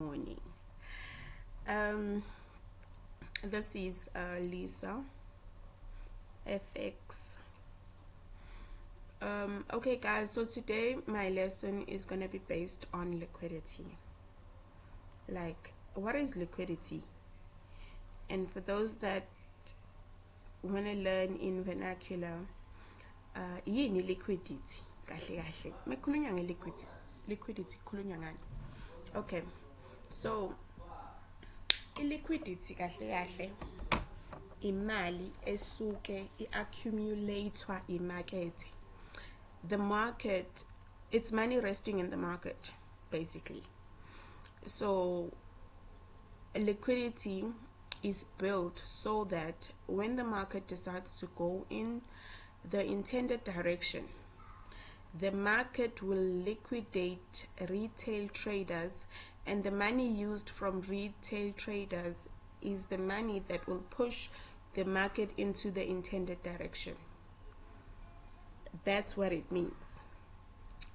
Morning. This is Lisantulifx. Okay guys, so today my lesson is gonna be based on liquidity. Like, what is liquidity? And for those that wanna learn in vernacular, yini liquidity? Kahle kahle. Mekhulunywa nge-liquidity. Liquidity khulunywa ngani? Okay. So liquidity kahle kahle imali esuke iaccumulator imarket. The market, it's money resting in the market basically. So liquidity is built so that when the market decides to go in the intended direction, the market will liquidate retail traders, and the money used from retail traders is the money that will push the market into the intended direction. That's what it means.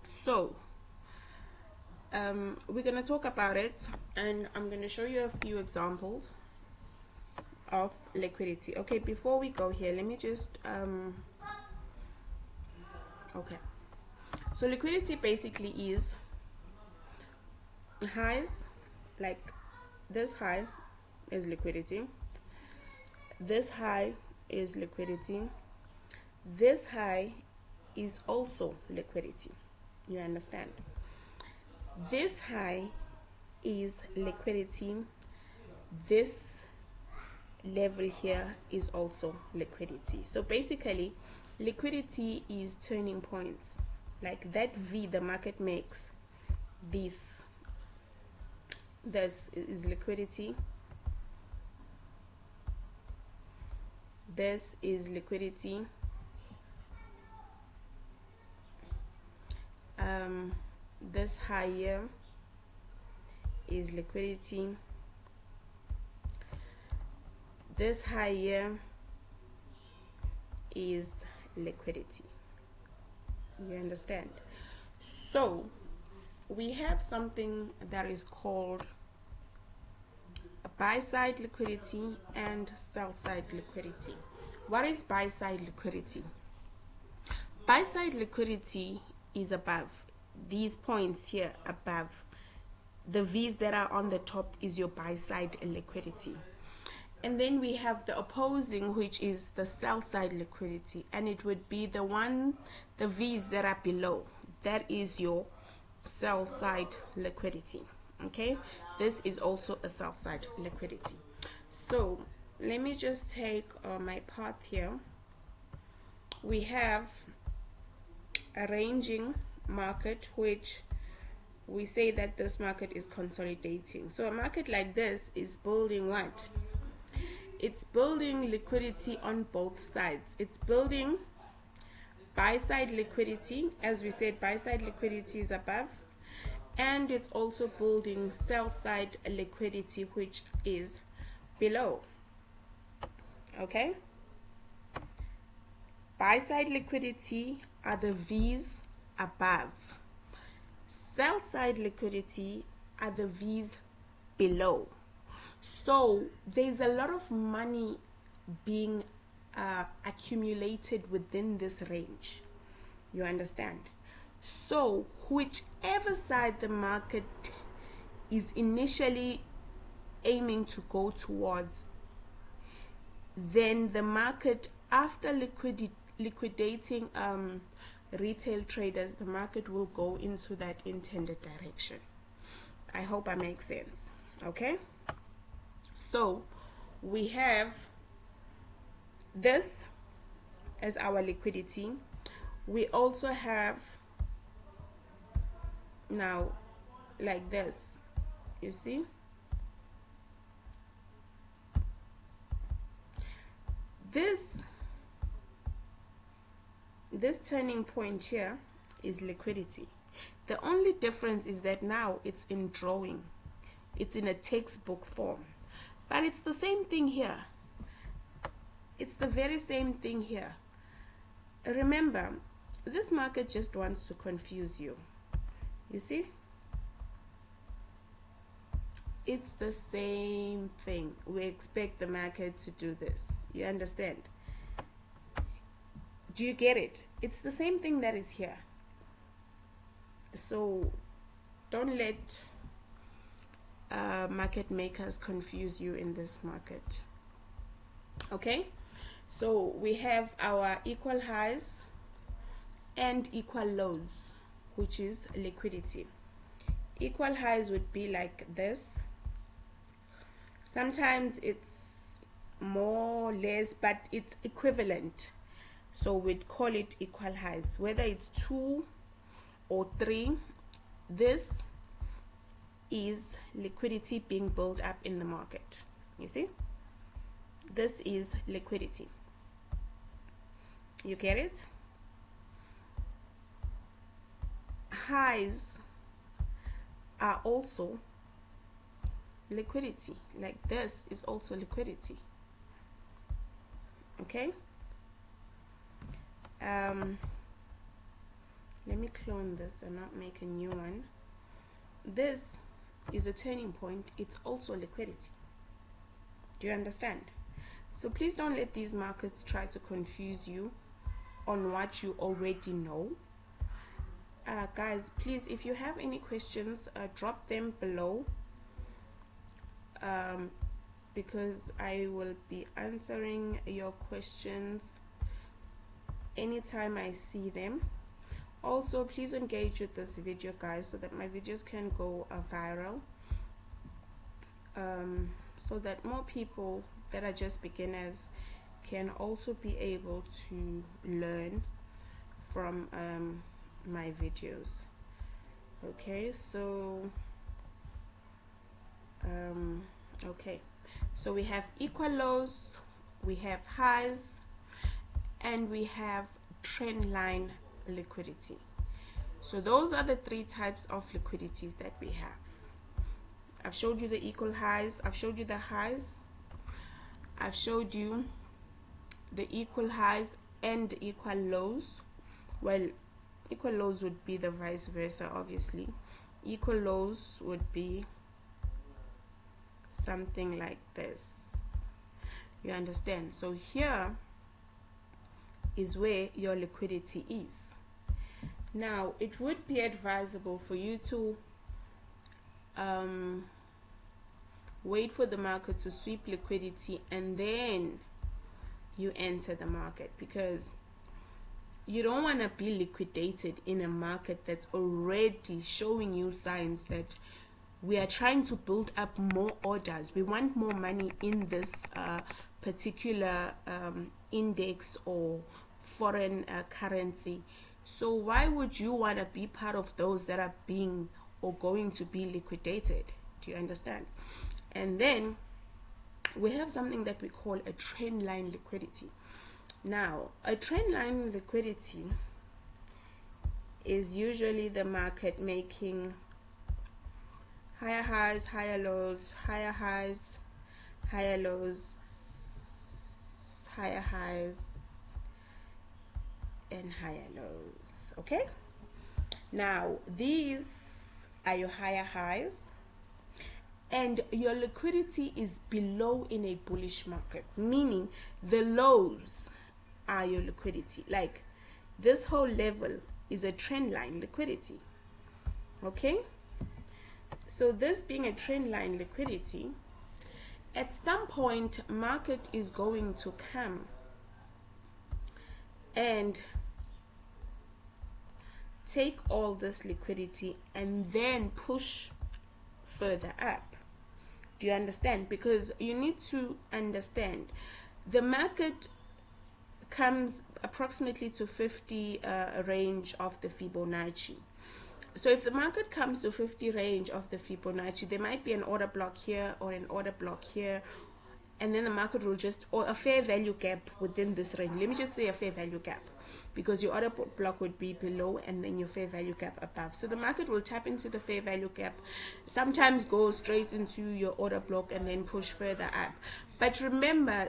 So we're going to talk about it, and I'm going to show you a few examples of liquidity. Okay, before we go here, let me just okay, so liquidity basically is highs. Like this high is liquidity, this high is liquidity, this high is also liquidity. You understand? This high is liquidity, this level here is also liquidity. So basically liquidity is turning points. Like that V the market makes, this is liquidity, this is liquidity, this high here is liquidity, this high here is liquidity. You understand? So we have something that is called a buy side liquidity and sell side liquidity. What is buy side liquidity? Buy side liquidity is above these points here, above the V's that are on the top is your buy side liquidity. And then we have the opposing, which is the sell side liquidity, and it would be the V's that are below. That is your sell side liquidity. Okay, this is also a sell side liquidity. So let me just take my path here. We have a ranging market, which we say that this market is consolidating. So a market like this is building what? It's building liquidity on both sides. It's building buy side liquidity. As we said, buy side liquidity is above, and it's also building sell side liquidity, which is below. Okay, buy side liquidity are the V's above, sell side liquidity are the V's below. So there's a lot of money being accumulated within this range. You understand? So whichever side the market is initially aiming to go towards, then the market, after liquidating retail traders, the market will go into that intended direction. I hope I make sense. Okay, so we have this as our liquidity. We also have now like this, you see, this turning point here is liquidity. The only difference is that now it's in drawing, it's in a textbook form, but it's the same thing here. It's the very same thing here. Remember, this market just wants to confuse you. You see, it's the same thing. We expect the market to do this. You understand? Do you get it? It's the same thing that is here. So don't let market makers confuse you in this market. Okay, so we have our equal highs and equal lows, which is liquidity. Equal highs would be like this. Sometimes it's more or less, but it's equivalent, so we'd call it equal highs. Whether it's 2 or 3, this is liquidity being built up in the market. You see, this is liquidity. You get it? Highs are also liquidity. Like this is also liquidity. Okay, let me clone this and not make a new one. This is a turning point. It's also liquidity. Do you understand? So please don't let these markets try to confuse you on what you already know. Guys, please, if you have any questions, drop them below, because I will be answering your questions anytime I see them. Also, please engage with this video, guys, so that my videos can go viral, so that more people that are just beginners can also be able to learn from my videos. Okay, so okay, so we have equal lows, we have highs, and we have trend line liquidity. So those are the 3 types of liquidities that we have. I've showed you the equal highs, I've showed you the highs, I've showed you the equal highs and equal lows. Well, equal lows would be the vice versa, obviously. Equal lows would be something like this. You understand? So here is where your liquidity is. Now, it would be advisable for you to wait for the market to sweep liquidity and then you enter the market, because you don't want to be liquidated in a market that's already showing you signs that we are trying to build up more orders. We want more money in this particular index or foreign currency. So why would you want to be part of those that are being or going to be liquidated? Do you understand? And then we have something that we call a trend line liquidity. Now, a trend line liquidity is usually the market making higher highs, higher lows, higher highs, higher lows, higher highs, and higher lows. Okay, now these are your higher highs, and your liquidity is below in a bullish market, meaning the lows are your liquidity. Like this whole level is a trend line liquidity. Okay, so this being a trend line liquidity, at some point market is going to come and take all this liquidity and then push further up. Do you understand? Because you need to understand the market comes approximately to 50 range of the Fibonacci. So if the market comes to 50 range of the Fibonacci, there might be an order block here or an order block here, and then the market will just, or a fair value gap within this range. Let me just say a fair value gap, because your order block would be below and then your fair value gap above. So the market will tap into the fair value gap, sometimes go straight into your order block and then push further up. But remember,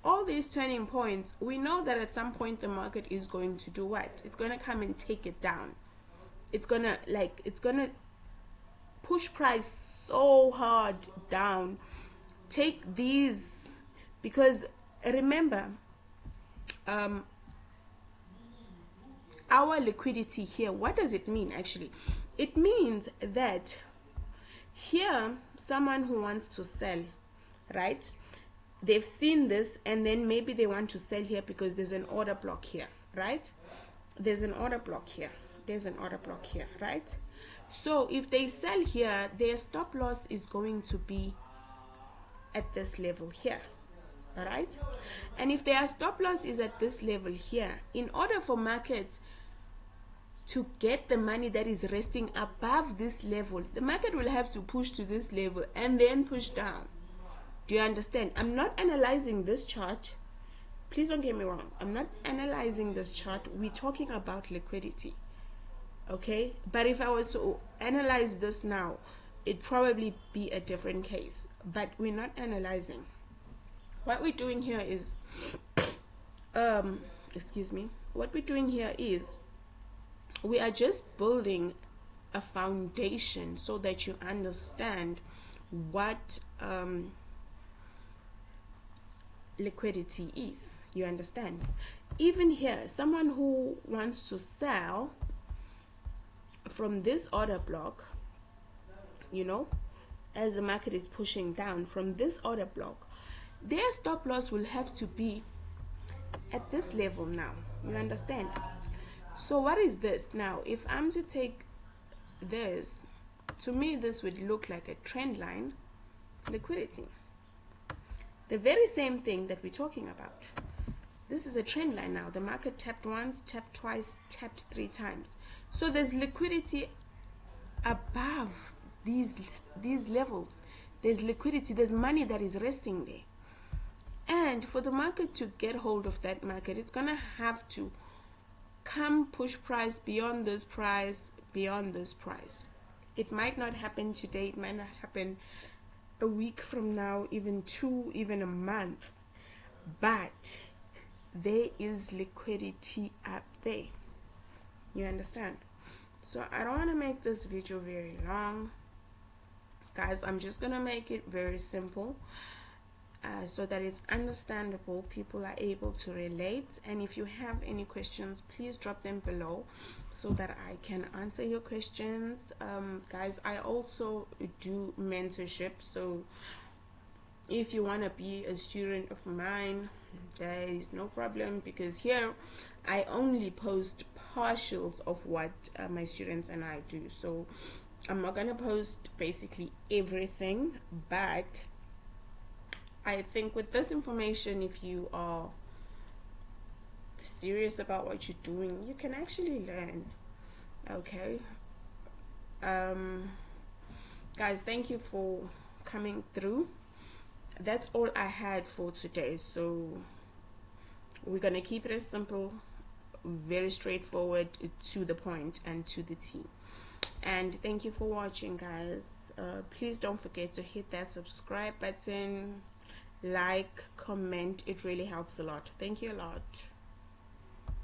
all these turning points, we know that at some point the market is going to do what? It's going to come and take it down. It's gonna push price so hard down. Take these, because remember, our liquidity here, what does it mean actually? It means that here, someone who wants to sell, right? They've seen this and then maybe they want to sell here because there's an order block here, right? There's an order block here. There's an order block here, right? So if they sell here, their stop loss is going to be at this level here, all right? And if their stop loss is at this level here, in order for market to get the money that is resting above this level, the market will have to push to this level and then push down. Do you understand? I'm not analyzing this chart. Please don't get me wrong. I'm not analyzing this chart. We're talking about liquidity. Okay? But if I was to analyze this now, it'd probably be a different case. But we're not analyzing. What we're doing here is, excuse me. What we're doing here is, we are just building a foundation so that you understand what liquidity is. You understand? Even here, someone who wants to sell from this order block, you know, as the market is pushing down from this order block, their stop loss will have to be at this level now. You understand? So what is this now? If I'm to take this, to me this would look like a trend line liquidity. The very same thing that we're talking about. This is a trend line now. The market tapped once, tapped twice, tapped 3 times. So there's liquidity above these levels. There's liquidity, there's money that is resting there. And for the market to get hold of that market, it's gonna have to come push price beyond this price, beyond this price. It might not happen today, it might not happen a week from now, even 2, even a month, but there is liquidity up there. You understand? So I don't want to make this video very long, guys. I'm just gonna make it very simple, so that it's understandable, people are able to relate. And if you have any questions, please drop them below so that I can answer your questions. Guys, I also do mentorship, so if you want to be a student of mine, there is no problem, because here I only post partials of what my students and I do. So I'm not gonna post basically everything, but I think with this information, if you are serious about what you're doing, you can actually learn. Okay, guys, thank you for coming through. That's all I had for today. So we're gonna keep it as simple, very straightforward, to the point and to the T. And thank you for watching, guys. Please don't forget to hit that subscribe button, like, comment. It really helps a lot. Thank you a lot.